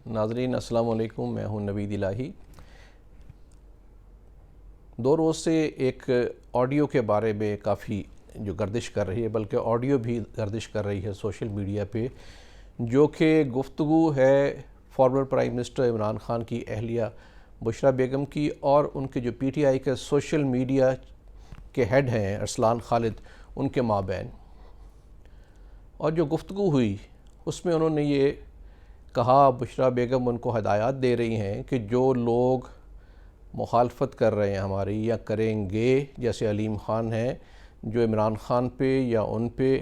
ناظرین السلام علیکم، میں ہوں نوید الہی۔ 2 روز سے ایک آڈیو کے بارے میں کافی جو گردش کر رہی ہے، بلکہ آڈیو بھی گردش کر رہی ہے سوشل میڈیا پہ، جو کہ گفتگو ہے former prime minister Imran Khan کی اہلیہ بشریٰ بیگم کی اور ان کے جو پی ٹی آئی کے سوشل میڈیا کے ہیڈ ہیں ارسلان خالد، ان کے مابین۔ اور جو گفتگو ہوئی اس میں انہوں نے یہ کہا، بشریٰ بیگم ان کو ہدایات دے رہی ہیں کہ جو لوگ مخالفت کر رہے ہیں ہماری یا کریں گے، جیسے علیم خان ہیں جو عمران خان پہ یا ان پہ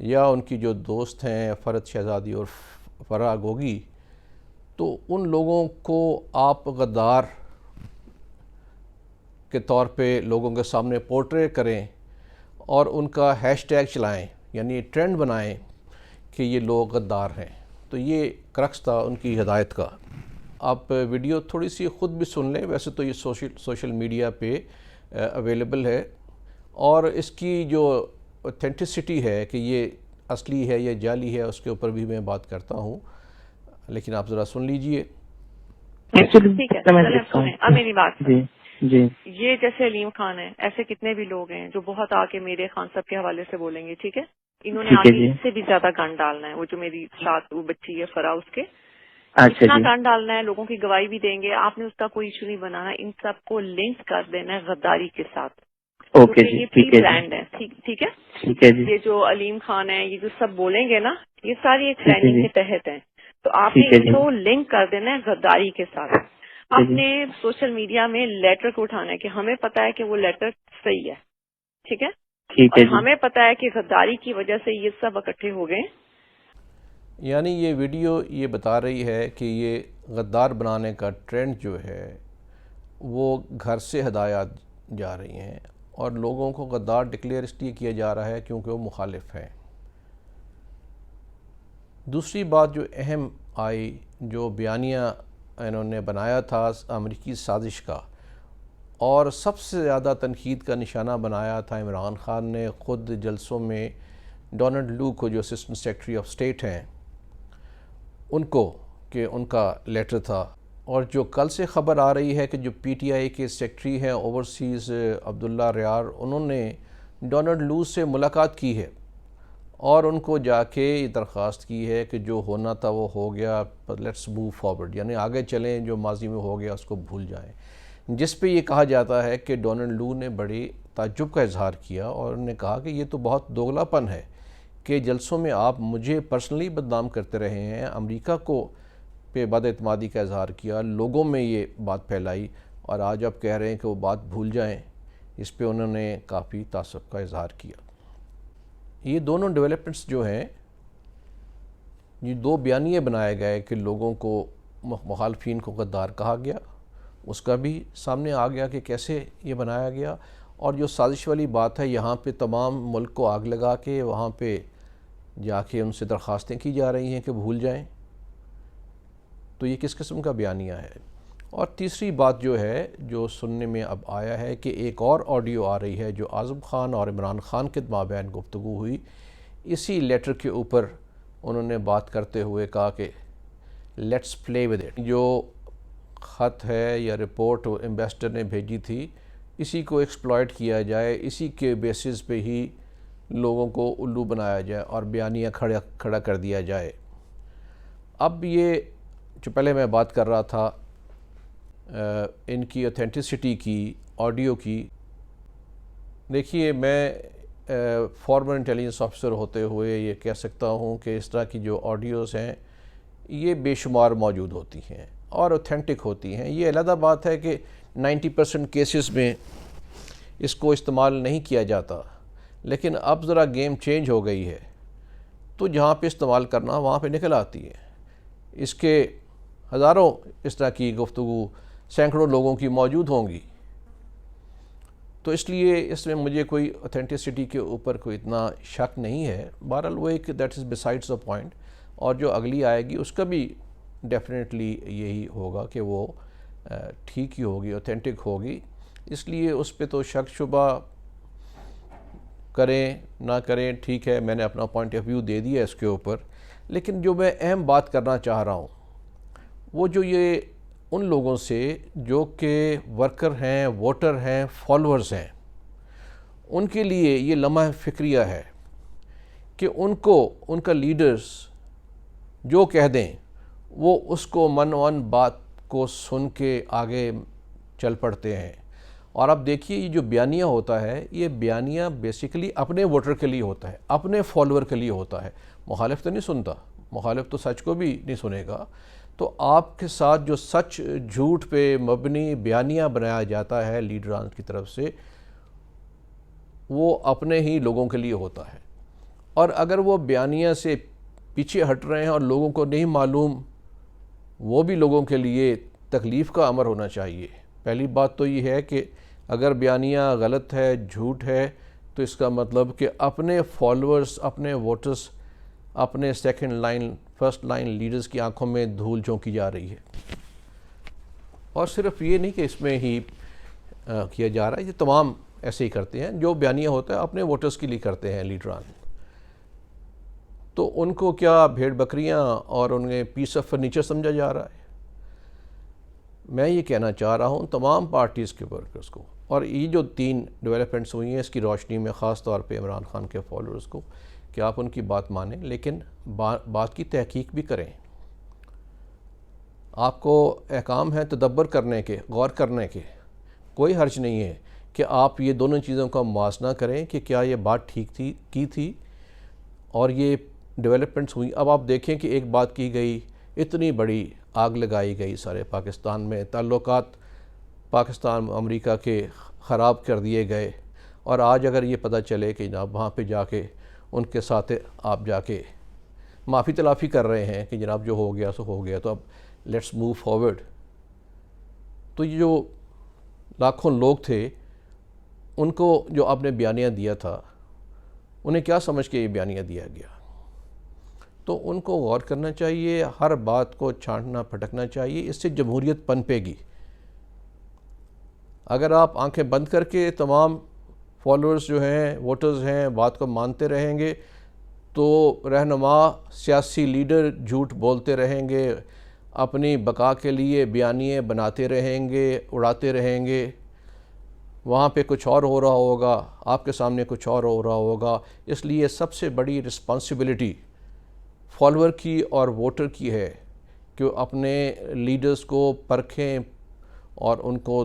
یا ان کی جو دوست ہیں فرحت شہزادی اور فرح گوگی، تو ان لوگوں کو آپ غدار کے طور پہ لوگوں کے سامنے پورٹرے کریں اور ان کا ہیش ٹیگ چلائیں، یعنی ٹرینڈ بنائیں کہ یہ لوگ غدار ہیں۔ تو یہ کرکس تھا ان کی ہدایت کا۔ آپ ویڈیو تھوڑی سی خود بھی سن لیں، ویسے تو یہ سوشل میڈیا پہ اویلیبل ہے، اور اس کی جو اوتھینٹسٹی ہے کہ یہ اصلی ہے یا جعلی ہے، اس کے اوپر بھی میں بات کرتا ہوں، لیکن آپ ذرا سن لیجئے۔ ٹھیک ہے، سنیں اب میری بات۔ جی یہ جیسے علیم خان ہے، ایسے کتنے بھی لوگ ہیں جو بہت آ کے میرے خان صاحب کے حوالے سے بولیں گے، ٹھیک ہے؟ انہوں نے آگے اس سے بھی زیادہ گن ڈالنا ہے، وہ جو میری ساتھ وہ بچی ہے فرا، اس کے اتنا گن ڈالنا ہے، لوگوں کی گواہی بھی دیں گے۔ آپ نے اس کا کوئی ایشو نہیں بنانا، ان سب کو لنک کر دینا ہے غداری کے ساتھ، کیونکہ یہ پری پلانڈ ہے، ٹھیک ہے؟ یہ جو علیم خان ہے، یہ جو سب بولیں گے نا، یہ ساری ایک پلاننگ کے تحت ہیں، تو آپ نے ان کو لنک کر دینا ہے غداری کے ساتھ۔ آپ نے سوشل میڈیا میں لیٹر کو اٹھانا ہے کہ ہمیں پتا ہے کہ وہ لیٹر صحیح ہے، ٹھیک ہے؟ اور ہمیں پتا ہے کہ غداری کی وجہ سے یہ سب اکٹھے ہو گئے۔ یعنی یہ ویڈیو یہ بتا رہی ہے کہ یہ غدار بنانے کا ٹرینڈ جو ہے وہ گھر سے ہدایات جا رہی ہیں، اور لوگوں کو غدار ڈکلیئر اس لیے کیا جا رہا ہے کیونکہ وہ مخالف ہیں۔ دوسری بات جو اہم آئی، جو بیانیہ انہوں نے بنایا تھا امریکی سازش کا، اور سب سے زیادہ تنقید کا نشانہ بنایا تھا عمران خان نے خود جلسوں میں ڈونلڈ لو کو، جو اسسٹنٹ سیکرٹری آف اسٹیٹ ہیں، ان کو، کہ ان کا لیٹر تھا۔ اور جو کل سے خبر آ رہی ہے کہ جو پی ٹی آئی کے سیکرٹری ہیں اوورسیز عبداللہ ریار، انہوں نے ڈونلڈ لو سے ملاقات کی ہے اور ان کو جا کے یہ درخواست کی ہے کہ جو ہونا تھا وہ ہو گیا، لیٹس موو فارورڈ، یعنی آگے چلیں، جو ماضی میں ہو گیا اس کو بھول جائیں۔ جس پہ یہ کہا جاتا ہے کہ ڈونلڈ لو نے بڑی تعجب کا اظہار کیا اور انہوں نے کہا کہ یہ تو بہت دوگلا پن ہے کہ جلسوں میں آپ مجھے پرسنلی بدنام کرتے رہے ہیں، امریکہ کو پہ بد اعتمادی کا اظہار کیا، لوگوں میں یہ بات پھیلائی، اور آج آپ کہہ رہے ہیں کہ وہ بات بھول جائیں۔ اس پہ انہوں نے کافی تعصب کا اظہار کیا۔ یہ دونوں ڈیولپمنٹس جو ہیں، یہ 2 بیانیے بنائے گئے کہ لوگوں کو، مخالفین کو غدار کہا گیا، اس کا بھی سامنے آ گیا کہ کیسے یہ بنایا گیا، اور جو سازش والی بات ہے، یہاں پہ تمام ملک کو آگ لگا کے وہاں پہ جا کے ان سے درخواستیں کی جا رہی ہیں کہ بھول جائیں، تو یہ کس قسم کا بیانیہ ہے۔ اور تیسری بات جو ہے، جو سننے میں اب آیا ہے کہ ایک اور آڈیو آ رہی ہے جو اعظم خان اور عمران خان کے مابین گفتگو ہوئی، اسی لیٹر کے اوپر انہوں نے بات کرتے ہوئے کہا کہ لیٹس پلے ود اٹ، جو خط ہے یا رپورٹ ایمبیسڈر نے بھیجی تھی، اسی کو ایکسپلائٹ کیا جائے، اسی کے بیسس پہ ہی لوگوں کو الو بنایا جائے اور بیانیہ کھڑا کر دیا جائے۔ اب یہ جو پہلے میں بات کر رہا تھا ان کی اوتھینٹسٹی کی، آڈیو کی، دیکھیے میں فارمر انٹیلیجنس آفیسر ہوتے ہوئے یہ کہہ سکتا ہوں کہ اس طرح کی جو آڈیوز ہیں یہ بے شمار موجود ہوتی ہیں اور اوتھینٹک ہوتی ہیں۔ یہ علیحدہ بات ہے کہ 90% کیسز میں اس کو استعمال نہیں کیا جاتا، لیکن اب ذرا گیم چینج ہو گئی ہے، تو جہاں پہ استعمال کرنا وہاں پہ نکل آتی ہے۔ اس کے ہزاروں اس طرح کی گفتگو سینکڑوں لوگوں کی موجود ہوں گی، تو اس لیے اس میں مجھے کوئی اوتھینٹسٹی کے اوپر کوئی اتنا شک نہیں ہے۔ بہرحال وہ ایک that is besides the point, اور جو اگلی آئے گی اس کا بھی ڈیفینیٹلی یہی ہوگا کہ وہ ٹھیک ہی ہوگی، اوتھینٹک ہوگی۔ اس لیے اس پہ تو شک شبہ کریں نہ کریں، ٹھیک ہے، میں نے اپنا پوائنٹ آف ویو دے دیا اس کے اوپر، لیکن جو میں اہم بات کرنا چاہ رہا ہوں وہ جو یہ ان لوگوں سے جو کہ ورکر ہیں، ووٹر ہیں، فالورز ہیں، ان کے لیے یہ لمحہ فکریہ ہے کہ ان کا لیڈرز جو کہہ دیں وہ اس کو من بات کو سن کے آگے چل پڑتے ہیں. اور اب دیکھیے یہ جو بیانیہ ہوتا ہے، یہ بیانیہ بیسیکلی اپنے ووٹر کے لیے ہوتا ہے، اپنے فالوور کے لیے ہوتا ہے. مخالف تو نہیں سنتا، مخالف تو سچ کو بھی نہیں سنے گا. تو آپ کے ساتھ جو سچ جھوٹ پہ مبنی بیانیہ بنایا جاتا ہے لیڈران کی طرف سے، وہ اپنے ہی لوگوں کے لیے ہوتا ہے. اور اگر وہ بیانیہ سے پیچھے ہٹ رہے ہیں اور لوگوں کو نہیں معلوم، وہ بھی لوگوں کے لیے تکلیف کا امر ہونا چاہیے. پہلی بات تو یہ ہے کہ اگر بیانیہ غلط ہے، جھوٹ ہے، تو اس کا مطلب کہ اپنے فالورز، اپنے ووٹرز، اپنے second line, first line leaders کی آنکھوں میں دھول جھونکی جا رہی ہے. اور صرف یہ نہیں کہ اس میں ہی کیا جا رہا ہے، یہ تمام ایسے ہی کرتے ہیں. جو بیانیہ ہوتا ہے اپنے ووٹرز کے لیے کرتے ہیں لیڈران. تو ان کو کیا بھیڑ بکریاں اور انہیں پیس آف فرنیچر سمجھا جا رہا ہے؟ میں یہ کہنا چاہ رہا ہوں تمام پارٹیز کے ورکرز کو، اور یہ جو 3 ڈیولپمنٹس ہوئی ہیں اس کی روشنی میں خاص طور پہ عمران خان کے فالوورز کو، کہ آپ ان کی بات مانیں لیکن بات کی تحقیق بھی کریں. آپ کو احکام ہیں تدبر کرنے کے، غور کرنے کے. کوئی حرج نہیں ہے کہ آپ یہ دونوں چیزوں کا موازنہ کریں کہ کیا یہ بات ٹھیک تھی اور یہ ڈیولپمنٹس ہوئی. اب آپ دیکھیں کہ ایک بات کی گئی، اتنی بڑی آگ لگائی گئی سارے پاکستان میں، تعلقات پاکستان امریکہ کے خراب کر دیے گئے. اور آج اگر یہ پتہ چلے کہ جناب وہاں پہ جا کے ان کے ساتھ آپ جا کے معافی تلافی کر رہے ہیں کہ جناب جو ہو گیا سو ہو گیا، تو اب لیٹس موو فارورڈ. تو یہ جو لاکھوں لوگ تھے ان کو جو آپ نے بیانیہ دیا تھا، انہیں کیا سمجھ کے یہ بیانیہ دیا گیا؟ تو ان کو غور کرنا چاہیے، ہر بات کو چھانٹنا پھٹکنا چاہیے. اس سے جمہوریت پنپے گی. اگر آپ آنکھیں بند کر کے تمام فالوورز جو ہیں، ووٹرز ہیں، بات کو مانتے رہیں گے تو رہنما، سیاسی لیڈر جھوٹ بولتے رہیں گے، اپنی بقا کے لیے بیانیے بناتے رہیں گے، اڑاتے رہیں گے. وہاں پہ کچھ اور ہو رہا ہوگا، آپ کے سامنے کچھ اور ہو رہا ہوگا. اس لیے سب سے بڑی رسپانسبلٹی فالوور کی اور ووٹر کی ہے کہ اپنے لیڈرز کو پرکھیں اور ان کو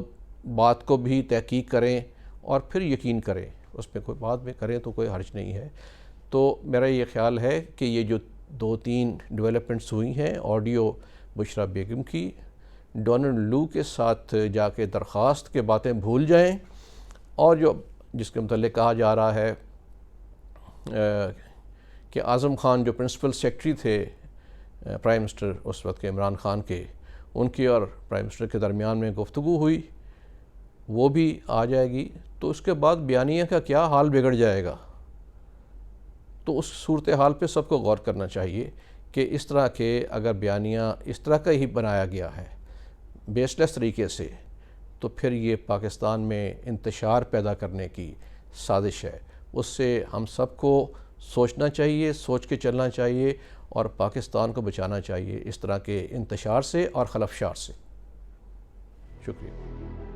بات کو بھی تحقیق کریں اور پھر یقین کریں. اس پہ کوئی بات بھی کریں تو کوئی حرج نہیں ہے. تو میرا یہ خیال ہے کہ یہ جو 2-3 ڈیولپمنٹس ہوئی ہیں، آڈیو بشرا بیگم کی، ڈونلڈ لو کے ساتھ جا کے درخواست کے باتیں بھول جائیں، اور جس کے متعلق کہا جا رہا ہے کہ اعظم خان جو پرنسپل سیکرٹری تھے پرائم منسٹر اس وقت کے عمران خان کے، ان کی اور پرائم منسٹر کے درمیان میں گفتگو ہوئی، وہ بھی آ جائے گی. تو اس کے بعد بیانیہ کا کیا حال بگڑ جائے گا. تو اس صورتحال پہ سب کو غور کرنا چاہیے کہ اس طرح کے اگر بیانیہ اس طرح کا ہی بنایا گیا ہے بیس لیس طریقے سے، تو پھر یہ پاکستان میں انتشار پیدا کرنے کی سازش ہے. اس سے ہم سب کو سوچنا چاہیے، سوچ کے چلنا چاہیے اور پاکستان کو بچانا چاہیے اس طرح کے انتشار سے اور خلفشار سے. شکریہ.